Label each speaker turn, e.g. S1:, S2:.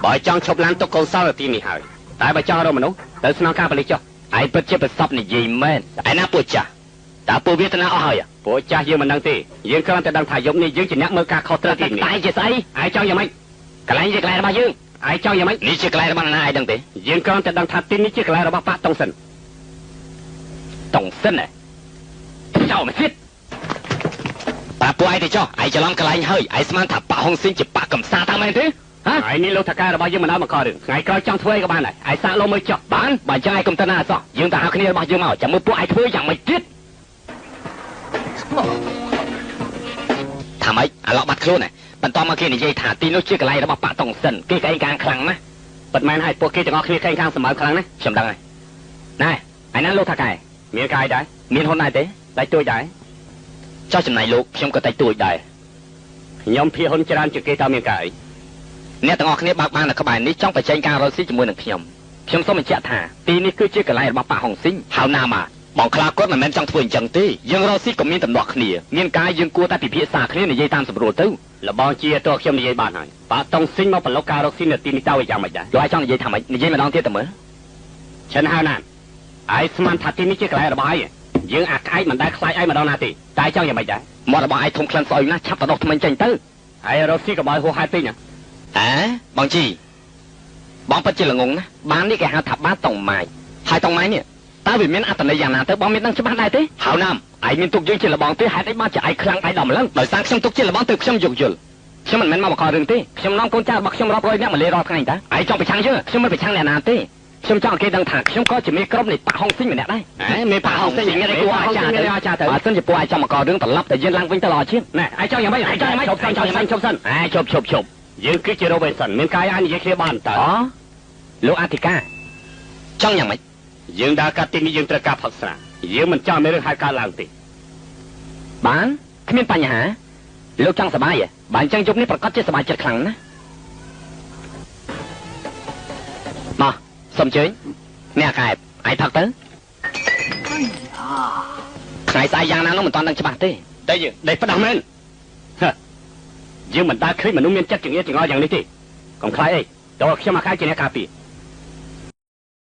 S1: បើចង់ឈប់ឡានទុកកូនសល់ទីនេះហើយតែបើចង់រកមនុស្សទៅស្នងការបលិសចុះឯពិតជាប្រសពនិយាយមែនឯណាពួកចាស់តើពួកវាទៅណាអស់ហើយពួកចាស់យើងមិនដឹងទេយើងគ្រាន់តែដឹងថាយប់នេះយើងជាអ្នកមើលការខុសត្រូវទីនេះតែជាស្អីឯងចង់យ៉ាងម៉េចកន្លែងជាកន្លែងរបស់យើងឯងចង់យ៉ាងម៉េចនេះជាកន្លែងរបស់ណាឯងដឹងទេយើងគ្រាន់តែដឹងថាទីនេះជាកន្លែងរបស់ប៉ាតុងសិនតុងសិនចោលមកទៀតប៉ាពួកឯងទៅចុះឯងច្រឡំកន្លែងហើយឯងស្មានថាប៉ាហុងស៊ីនជាប៉ាកំសាតាមមែនទេថ្ងៃនេះលោកថាការរបស់យើងមិនឲ្យមកករឿងថ្ងៃក្រោយចង់ធ្វើអីក៏បានដែរឯងសាកលោមើលចុះបានបើអញ្ចឹងឯងកុំទៅណាអសោះយើងទៅហៅគ្នារបស់យើងមកចាំមើលពួកឯងធ្វើយ៉ាងម៉េចទៀតថាម៉េចអាឡោះបាត់ខ្លួនបន្តមកគេនិយាយថាទីនោះជាកន្លែងរបស់ប៉ាតុងសិនគេកេងកាងខ្លាំងណាស់ពិតមែនហើយពួកគេទាំងអស់គ្នាកេងកាងសម្បើខ្លាំងណាស់ខ្ញុំដឹងហើយណែឯណាលោកថាកែមានកាយដែរមានហ៊ុនដែរទេតែទួយដែរចោះចំណាយលោកខ្ញុំក៏តែទួយដែរខ្ញុំភៀហ៊ុនច្រើនជាងគេតើមានកាយអ្នកទាំងអស់គ្នាបើកបាននៅក្បែរនេះចង់បញ្ចេញការរកស៊ីជាមួយនឹងខ្ញុំសូមបញ្ជាក់ថាទីនេះគឺជាកន្លែងរបស់ប៉ាហុងស៊ីងហៅណាមកបងខ្លាគាត់មិនមែនចង់ធ្វើអញ្ចឹងទេយើងរកស៊ីក៏មានតំណោះគ្នាមានការយើងគួរតែពិភាក្សាគ្នានិយាយតាមសម្រួលទៅលបងជាតើខ្ញុំនិយាយបានហើយប៉ាតុងស៊ីងមកប្រឡូកការរកស៊ីនៅទីនេះទៅយ៉ាងម៉េចដែរយកឲ្យចង់និយាយថាម៉េចនិយាយម្ដងទៀតទៅមើលឈិនហៅណាឯងស្មានថាទីនេះជាកន្លែងរបស់ឯងយើងអាក្អែកមិនដែលខ្លាចឯងម្ដងណាទេតែចង់យ៉ាងម៉េចដែរមាត់របស់ឯងធំក្លិនស្អុយណាស់ឆាប់ទៅដុសថ្មិញចេញទៅហើយរកស៊ីក៏បើហួសហេតុពេកណាបងជីបងពិតជាល្ងងណាបាននេះគេហៅថាបាតុងម៉ាយហើយតុងម៉ាយនេះតើវាមានអត្ថន័យយ៉ាងណាទៅបងមានដឹងច្បាស់ដែរទេហៅណាមឯងមានទុកយើងជាលបងទេហេតុអីបានជាឯងខ្លាំងដៃដំឡើងដោយសារខ្ញុំទុកជាលបងទៅខ្ញុំយកយល់ខ្ញុំមិនមែនមកបង្ករឿងទេខ្ញុំនាំកូនចៅរបស់ខ្ញុំរាប់រយនាក់មកលេរាល់ថ្ងៃតើឯងចង់ប្រឆាំងយើងខ្ញុំមិនប្រឆាំងអ្នកណាទេខ្ញុំចង់ឲ្យគេដឹងថាខ្ញុំក៏ជាមេក្រុមនៃប៉ាហុងស៊ីងម្នាក់ដែរមេប៉ាហុងស៊ីងមានអីគួរអាចារ្យទៅបើសិនជាពួកឯងចង់មកករឿងត្រឡប់ទៅយើងឡើងវិញទៅល្អជាងណែឯងចង់យ៉ាងម៉េចឯងចង់យ៉ាងម៉េចឈប់សិនឈប់យើងគឺជារ៉ូបេសិនមានកាយអាចនិយាយគ្នាបានតើលោកអធិការចង់យ៉ាងម៉េចយើងដើរកាត់ទីនេះយើងត្រូវការផឹកស្រាយើងមិនចង់មានរឿងហៅកើតឡើងទេបានគ្មានបញ្ហាលោកចង់សប្បាយបើអញ្ចឹងយប់នេះប្រកាសជាសប្បាយចិត្តខ្លាំងណាស់មកសុំជើញអ្នកកែបឯងផឹកទៅថ្ងៃស្អែកយ៉ាងណានោះមិនទាន់ដឹងច្បាស់ទេតែយើងដេកផ្ដាស់មែនយើងមិនដាល់ឃើញមនុស្សមានចិត្តចង្អៀតចង្អល់យ៉ាងនេះទេកុំខ្លាចអីតើខ្ញុំមកខែជាអ្នកការពារ